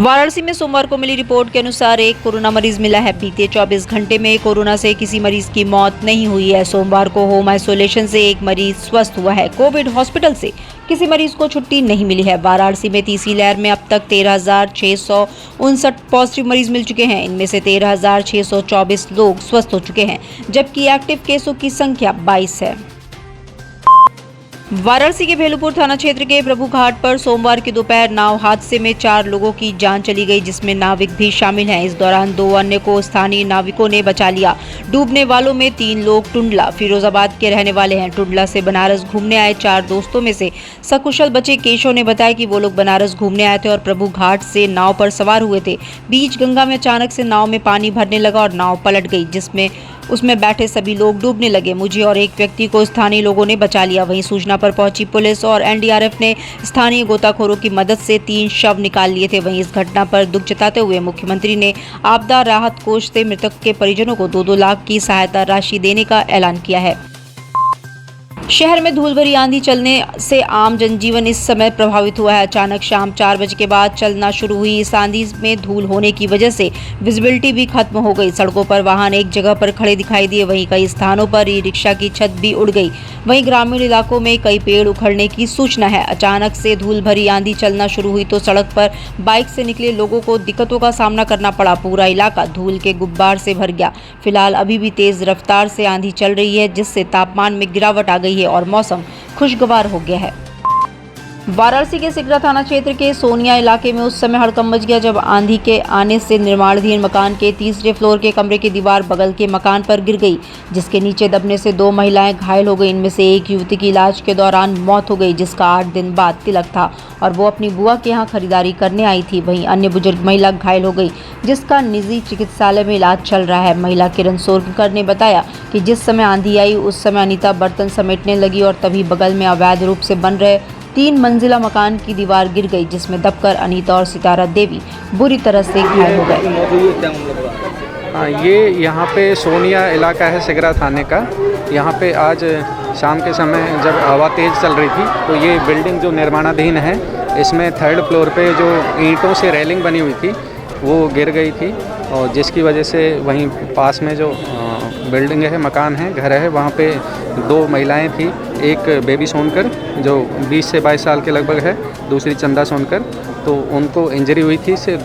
वाराणसी में सोमवार को मिली रिपोर्ट के अनुसार एक कोरोना मरीज मिला है। बीते 24 घंटे में कोरोना से किसी मरीज की मौत नहीं हुई है। सोमवार को होम आइसोलेशन से एक मरीज स्वस्थ हुआ है। कोविड हॉस्पिटल से किसी मरीज को छुट्टी नहीं मिली है। वाराणसी में तीसरी लहर में अब तक 13,659 पॉजिटिव मरीज मिल चुके हैं। इनमें से 13,624 लोग स्वस्थ हो चुके हैं, जबकि एक्टिव केसों की संख्या 22 है। वाराणसी के भेलूपुर थाना क्षेत्र के प्रभु घाट पर सोमवार की दोपहर नाव हादसे में 4 लोगों की जान चली गई, जिसमें नाविक भी शामिल हैं। इस दौरान 2 अन्य को स्थानीय नाविकों ने बचा लिया। डूबने वालों में 3 लोग टुंडला फिरोजाबाद के रहने वाले हैं। टुंडला से बनारस घूमने आए 4 दोस्तों में से सकुशल बचे केशव ने बताया कि वो लोग बनारस घूमने आए थे और प्रभु घाट से नाव पर सवार हुए थे। बीच गंगा में अचानक से नाव में पानी भरने लगा और नाव पलट गई, जिसमें उसमें बैठे सभी लोग डूबने लगे। मुझे और एक व्यक्ति को स्थानीय लोगों ने बचा लिया। वहीं सूचना पर पहुंची पुलिस और एनडीआरएफ ने स्थानीय गोताखोरों की मदद से 3 शव निकाल लिए थे। वहीं इस घटना पर दुख जताते हुए मुख्यमंत्री ने आपदा राहत कोष से मृतक के परिजनों को 2-2 लाख की सहायता राशि देने का ऐलान किया है। शहर में धूल भरी आंधी चलने से आम जनजीवन इस समय प्रभावित हुआ है। अचानक शाम 4 बजे के बाद चलना शुरू हुई इस आंधी में धूल होने की वजह से विजिबिलिटी भी खत्म हो गई। सड़कों पर वाहन एक जगह पर खड़े दिखाई दिए। वहीं कई स्थानों पर ई रिक्शा की छत भी उड़ गई। वहीं ग्रामीण इलाकों में कई पेड़ उखड़ने की सूचना है। अचानक से धूल भरी आंधी चलना शुरू हुई तो सड़क पर बाइक से निकले लोगों को दिक्कतों का सामना करना पड़ा। पूरा इलाका धूल के गुब्बार से भर गया। फिलहाल अभी भी तेज रफ्तार से आंधी चल रही है, जिससे तापमान में गिरावट आ गई है और मौसम खुशगवार हो गया है। वाराणसी के सिगरा थाना क्षेत्र के सोनिया इलाके में उस समय हड़कंप मच गया जब आंधी के आने से निर्माणाधीन मकान के तीसरे फ्लोर के कमरे की दीवार बगल के मकान पर गिर गई, जिसके नीचे दबने से 2 महिलाएं घायल हो गई। इनमें से एक युवती की इलाज के दौरान मौत हो गई, जिसका 8 दिन बाद तिलक था और वो अपनी बुआ के यहाँ खरीदारी करने आई थी। वहीं अन्य बुजुर्ग महिला घायल हो गई, जिसका निजी चिकित्सालय में इलाज चल रहा है। महिला किरण सोरकर ने बताया कि जिस समय आंधी आई उस समय अनीता बर्तन समेटने लगी और तभी बगल में अवैध रूप से बन रहे 3 मंजिला मकान की दीवार गिर गई, जिसमें दबकर अनीता और सितारा देवी बुरी तरह से घायल हो गए। हाँ, ये यहाँ पे सोनिया इलाका है सिगरा थाने का। यहाँ पे आज शाम के समय जब हवा तेज़ चल रही थी तो ये बिल्डिंग जो निर्माणाधीन है, इसमें 3rd फ्लोर पे जो ईंटों से रेलिंग बनी हुई थी वो गिर गई थी, और जिसकी वजह से वहीं पास में जो बिल्डिंग है, मकान है, घर है, वहाँ पे 2 महिलाएं थी। एक बेबी सोनकर जो 20 से 22 साल के लगभग है, दूसरी चंदा सोनकर, तो उनको इंजरी हुई थी से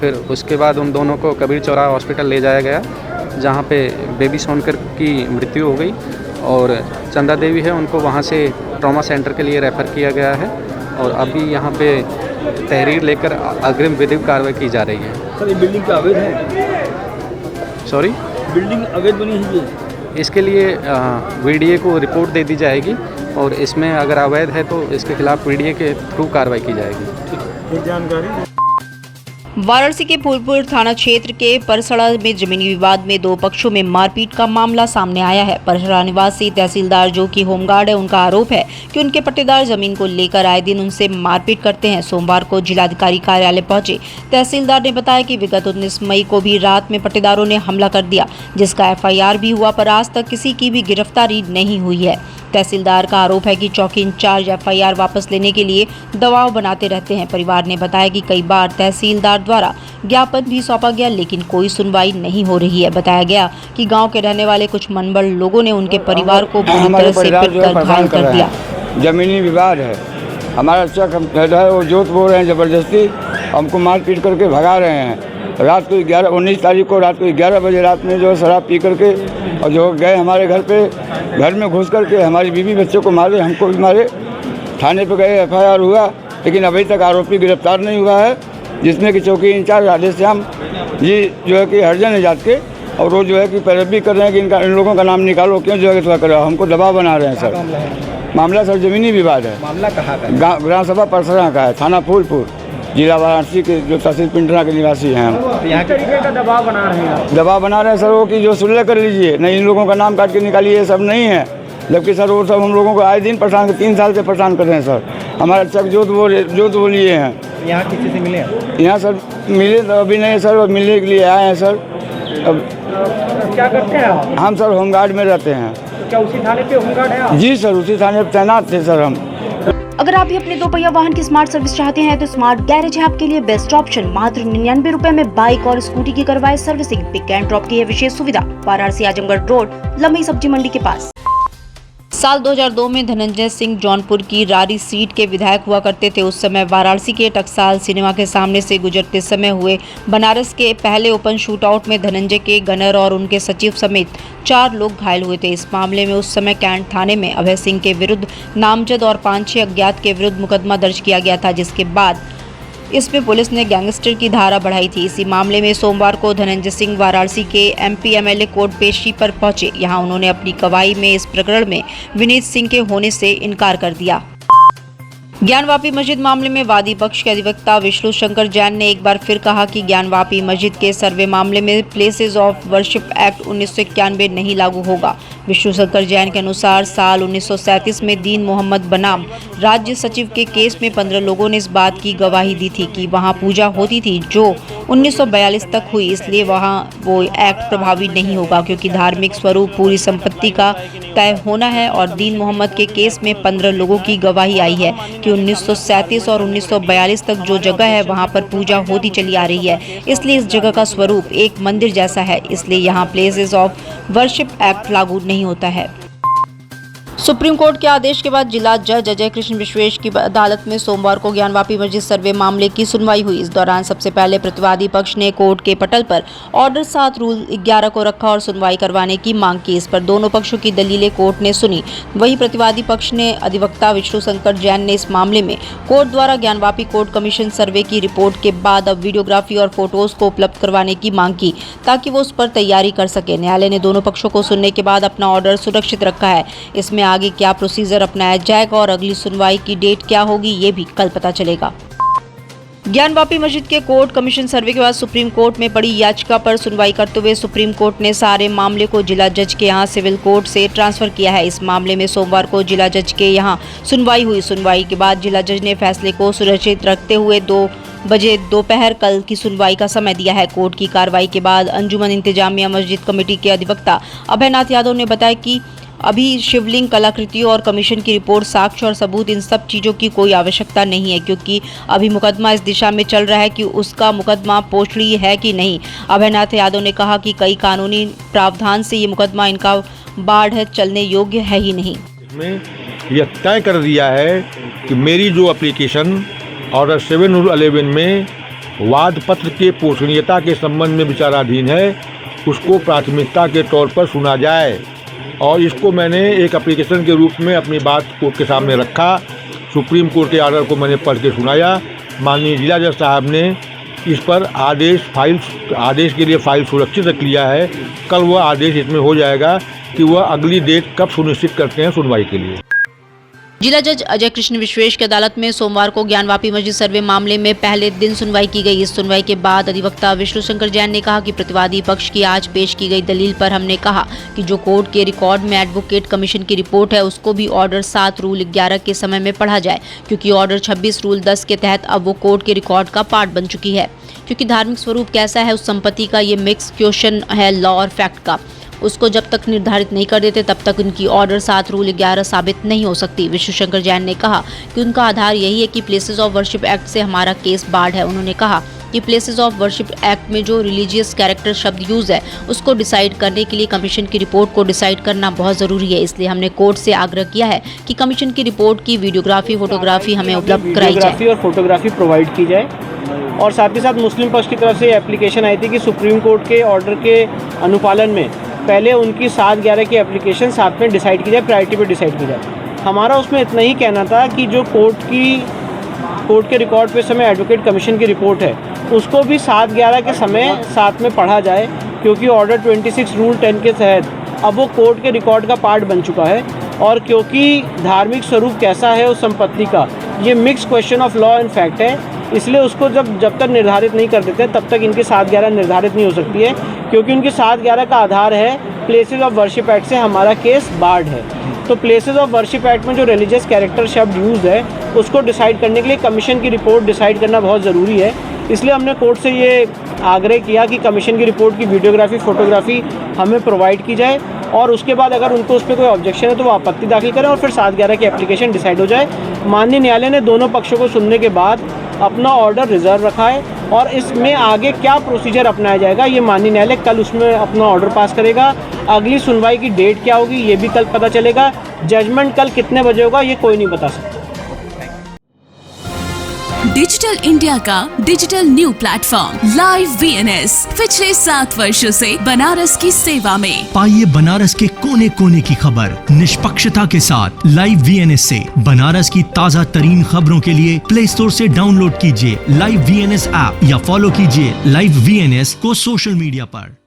फिर उसके बाद उन दोनों को कबीर चौराहा हॉस्पिटल ले जाया गया, जहाँ पे बेबी सोनकर की मृत्यु हो गई और चंदा देवी है उनको वहाँ से ट्रॉमा सेंटर के लिए रेफ़र किया गया है और अभी यहाँ पे तहरीर लेकर अग्रिम विधिक कार्रवाई की जा रही है। सर, ये बिल्डिंग क्या अवैध है? सॉरी, बिल्डिंग अवैध बनी है ये? इसके लिए वीडीए को रिपोर्ट दे दी जाएगी और इसमें अगर अवैध है तो इसके खिलाफ वीडीए के थ्रू कार्रवाई की जाएगी। जानकारी वाराणसी के फूलपुर थाना क्षेत्र के परसड़ा में जमीनी विवाद में 2 पक्षों में मारपीट का मामला सामने आया है। परसड़ा निवासी तहसीलदार जो कि होमगार्ड है, उनका आरोप है कि उनके पट्टेदार जमीन को लेकर आए दिन उनसे मारपीट करते हैं। सोमवार को जिलाधिकारी कार्यालय पहुंचे तहसीलदार ने बताया कि विगत 19 मई को भी रात में पट्टेदारों ने हमला कर दिया, जिसका FIR भी हुआ, पर आज तक किसी की भी गिरफ्तारी नहीं हुई है। तहसीलदार का आरोप है कि चौकी इंचार्ज FIR वापस लेने के लिए दबाव बनाते रहते हैं। परिवार ने बताया कि कई बार तहसीलदार द्वारा ज्ञापन भी सौंपा गया, लेकिन कोई सुनवाई नहीं हो रही है। बताया गया कि गांव के रहने वाले कुछ मनबड़ लोगों ने उनके परिवार को बुरी तरह से पीटकर घायल कर दिया। जमीनी विवाद है, हमारा चक है वो जोत बोल रहे हैं, जबरदस्ती हमको मार पीट करके भगा रहे हैं। रात को 19 तारीख को रात को 11 बजे रात में जो शराब पी करके और जो गए हमारे घर में घुस करके हमारी बीवी बच्चों को मारे, हमको भी मारे। थाने पे गए, FIR हुआ, लेकिन अभी तक आरोपी गिरफ्तार नहीं हुआ है, जिसमें कि चौकी इंचार्ज राधेश्याम जी जो है कि हरिजन है जात के, और वो जो है कि पैरवी कर रहे हैं कि इन लोगों का नाम निकालो, क्यों जो है कि करो, हमको दबाव बना रहे हैं। सर, मामला सर जमीनी विवाद है। मामला कहाँ का? ग्राम सभा परसरा का है, थाना फूलपुर, जिला वाराणसी के, जो तहसील पिंडरा के निवासी हैं हम। यहाँ तरीके का दबाव बना रहे हैं? दबाव बना रहे हैं सर वो कि जो सुलह कर लीजिए, नहीं इन लोगों का नाम काट के निकालिए, ये सब नहीं है। जबकि सर वो सब हम लोगों को आए दिन परेशान, 3 साल से परेशान कर रहे हैं सर। हमारा चक जोत वो लिए हैं। यहाँ किसी से मिले? यहाँ सर मिले तो अभी नहीं सर, मिलने के लिए आए हैं सर। अब क्या करते हैं आप? हम सर होमगार्ड में रहते हैं। तो क्या उसी थाने पे होमगार्ड है आप? जी सर, उसी थाने पर तैनात थे सर हम। अगर आप भी अपने 2 पहिया वाहन की स्मार्ट सर्विस चाहते हैं तो स्मार्ट गैरेज है आपके लिए बेस्ट ऑप्शन। मात्र 99 रुपए में बाइक और स्कूटी की करवाए सर्विसिंग। पिक एंड ड्रॉप की यह विशेष सुविधा वाराणसी आजमगढ़ रोड लंबी सब्जी मंडी के पास। साल 2002 में धनंजय सिंह जौनपुर की रारी सीट के विधायक हुआ करते थे। उस समय वाराणसी के टकसाल सिनेमा के सामने से गुजरते समय हुए बनारस के पहले ओपन शूटआउट में धनंजय के गनर और उनके सचिव समेत 4 लोग घायल हुए थे। इस मामले में उस समय कैंट थाने में अभय सिंह के विरुद्ध नामजद और 5-6 अज्ञात के विरुद्ध मुकदमा दर्ज किया गया था, जिसके बाद इसमें पुलिस ने गैंगस्टर की धारा बढ़ाई थी। इसी मामले में सोमवार को धनंजय सिंह वाराणसी के एमपी एमएलए कोर्ट पेशी पर पहुंचे। यहां उन्होंने अपनी गवाही में इस प्रकरण में विनीत सिंह के होने से इनकार कर दिया। ज्ञानवापी मस्जिद मामले में वादी पक्ष के अधिवक्ता विष्णु शंकर जैन ने एक बार फिर कहा कि ज्ञानवापी मस्जिद के सर्वे मामले में प्लेसेस ऑफ वर्शिप एक्ट 1991 नहीं लागू होगा। विष्णु शंकर जैन के अनुसार साल 1937 में दीन मोहम्मद बनाम राज्य सचिव के केस में 15 लोगों ने इस बात की गवाही दी थी कि वहां पूजा होती थी जो 1942 तक हुई, इसलिए वहां वो एक्ट प्रभावी नहीं होगा क्योंकि धार्मिक स्वरूप पूरी संपत्ति का तय होना है। और दीन मोहम्मद के केस में 15 लोगों की गवाही आई है कि 1937 और 1942 तक जो जगह है वहां पर पूजा होती चली आ रही है, इसलिए इस जगह का स्वरूप एक मंदिर जैसा है, इसलिए यहाँ प्लेसेस ऑफ वर्शिप एक्ट लागू नहीं होता है। सुप्रीम कोर्ट के आदेश के बाद जिला जज अजय कृष्ण विश्वेश की अदालत में सोमवार को ज्ञानवापी मस्जिद सर्वे मामले की सुनवाई हुई। इस दौरान सबसे पहले प्रतिवादी पक्ष ने कोर्ट के पटल पर ऑर्डर 7 रूल 11 को रखा और सुनवाई करवाने की मांग की। इस पर दोनों पक्षों की दलीलें कोर्ट ने सुनी। वहीं प्रतिवादी पक्ष ने अधिवक्ता विष्णु शंकर जैन ने इस मामले में कोर्ट द्वारा ज्ञानवापी कोर्ट कमीशन सर्वे की रिपोर्ट के बाद अब वीडियोग्राफी और फोटोज को उपलब्ध करवाने की मांग की ताकि वो उस पर तैयारी कर सके। न्यायालय ने दोनों पक्षों को सुनने के बाद अपना ऑर्डर सुरक्षित रखा है। इसमें आगे क्या प्रोसीजर अपनाया जाएगा और अगली सुनवाई की डेट क्या होगी, ये भी कल पता चलेगा। ज्ञानवापी मस्जिद के कोर्ट कमीशन सर्वे के बाद सुप्रीम कोर्ट में पड़ी याचिका पर सुनवाई करते हुए सुप्रीम कोर्ट ने सारे मामले को जिला जज के यहां सिविल कोर्ट से ट्रांसफर किया है। इस मामले में सोमवार को जिला जज के यहां सुनवाई हुई। सुनवाई के बाद जिला जज ने फैसले को सुरक्षित रखते हुए 2 बजे दोपहर कल की सुनवाई का समय दिया है। कोर्ट की कार्रवाई के बाद अंजुमन इंतजामिया मस्जिद कमेटी के अधिवक्ता अभयनाथ यादव ने बताया कि अभी शिवलिंग कलाकृतियों और कमीशन की रिपोर्ट, साक्ष्य और सबूत, इन सब चीज़ों की कोई आवश्यकता नहीं है क्योंकि अभी मुकदमा इस दिशा में चल रहा है कि उसका मुकदमा पोषणीय है कि नहीं। अभयनाथ यादव ने कहा कि कई कानूनी प्रावधान से ये मुकदमा इनका बाढ़ चलने योग्य है ही नहीं। इसमें यह तय कर दिया है कि मेरी जो एप्लीकेशन ऑर्डर 7/11 में वाद पत्र के पोषणीयता के संबंध में विचाराधीन है, उसको प्राथमिकता के तौर पर सुना जाए और इसको मैंने एक एप्लीकेशन के रूप में अपनी बात कोर्ट के सामने रखा। सुप्रीम कोर्ट के ऑर्डर को मैंने पढ़ के सुनाया। माननीय जिला जज साहब ने इस पर आदेश के लिए फाइल सुरक्षित रख लिया है। कल वह आदेश इसमें हो जाएगा कि वह अगली डेट कब सुनिश्चित करते हैं सुनवाई के लिए। जिला जज अजय कृष्ण विश्वेश की अदालत में सोमवार को ज्ञानवापी मस्जिद सर्वे मामले में पहले दिन सुनवाई की गई। इस सुनवाई के बाद अधिवक्ता विष्णु शंकर जैन ने कहा कि प्रतिवादी पक्ष की आज पेश की गई दलील पर हमने कहा कि जो कोर्ट के रिकॉर्ड में एडवोकेट कमीशन की रिपोर्ट है उसको भी ऑर्डर 7 रूल 11 के समय में पढ़ा जाए क्योंकि ऑर्डर 26 रूल 10 के तहत अब वो कोर्ट के रिकॉर्ड का पार्ट बन चुकी है। क्योंकि धार्मिक स्वरूप कैसा है उस संपत्ति का ये मिक्स क्वेश्चन है लॉ और फैक्ट का, उसको जब तक निर्धारित नहीं कर देते तब तक उनकी ऑर्डर 7 रूल 11 साबित नहीं हो सकती। विष्णु शंकर जैन ने कहा कि उनका आधार यही है कि प्लेसेस ऑफ वर्शिप एक्ट से हमारा केस बाढ़ है। उन्होंने कहा कि प्लेसेस ऑफ वर्शिप एक्ट में जो रिलीजियस कैरेक्टर शब्द यूज है उसको डिसाइड करने के लिए कमीशन की रिपोर्ट को डिसाइड करना बहुत ज़रूरी है। इसलिए हमने कोर्ट से आग्रह किया है कि कमीशन की रिपोर्ट की वीडियोग्राफी फोटोग्राफी हमें उपलब्ध कराई जाए और फोटोग्राफी प्रोवाइड की जाए। और साथ ही साथ मुस्लिम पक्ष की तरफ से एप्लीकेशन आई थी कि सुप्रीम कोर्ट के ऑर्डर के अनुपालन में पहले उनकी 7/11 की एप्लीकेशन साथ में डिसाइड की जाए, प्रायोरिटी पे डिसाइड की जाए। हमारा उसमें इतना ही कहना था कि जो कोर्ट के रिकॉर्ड पे समय एडवोकेट कमीशन की रिपोर्ट है उसको भी 7/11 के समय साथ में पढ़ा जाए क्योंकि ऑर्डर 26 रूल 10 के तहत अब वो कोर्ट के रिकॉर्ड का पार्ट बन चुका है। और क्योंकि धार्मिक स्वरूप कैसा है उस संपत्ति का ये mix question of law and fact है, इसलिए उसको जब तक निर्धारित नहीं कर देते तब तक इनकी 7/11 निर्धारित नहीं हो सकती है क्योंकि उनकी 7/11 का आधार है प्लेसेस ऑफ वर्शिप एक्ट से हमारा केस बाढ़ है। तो प्लेसेस ऑफ वर्शिप एक्ट में जो रिलीजियस कैरेक्टर शब्द यूज है उसको डिसाइड करने के लिए कमीशन की रिपोर्ट डिसाइड करना बहुत ज़रूरी है। इसलिए हमने कोर्ट से ये आग्रह किया कि कमीशन की रिपोर्ट की वीडियोग्राफी फोटोग्राफी हमें प्रोवाइड की जाए और उसके बाद अगर उनको उस पर कोई ऑब्जेक्शन है तो वो आपत्ति दाखिल करें और फिर 7/11 की एप्लीकेशन डिसाइड हो जाए। माननीय न्यायालय ने दोनों पक्षों को सुनने के बाद अपना ऑर्डर रिजर्व रखा है और इसमें आगे क्या प्रोसीजर अपनाया जाएगा ये माननीय न्यायालय कल उसमें अपना ऑर्डर पास करेगा। अगली सुनवाई की डेट क्या होगी ये भी कल पता चलेगा। जजमेंट कल कितने बजे होगा ये कोई नहीं बता सकता। डिजिटल इंडिया का digital new platform live VNS पिछले 7 वर्षों से बनारस की सेवा में। पाइए बनारस के कोने कोने की खबर निष्पक्षता के साथ। लाइव VNS से बनारस की ताज़ा तरीन खबरों के लिए प्ले स्टोर से डाउनलोड कीजिए लाइव VNS ऐप या फॉलो कीजिए लाइव VNS को सोशल मीडिया पर।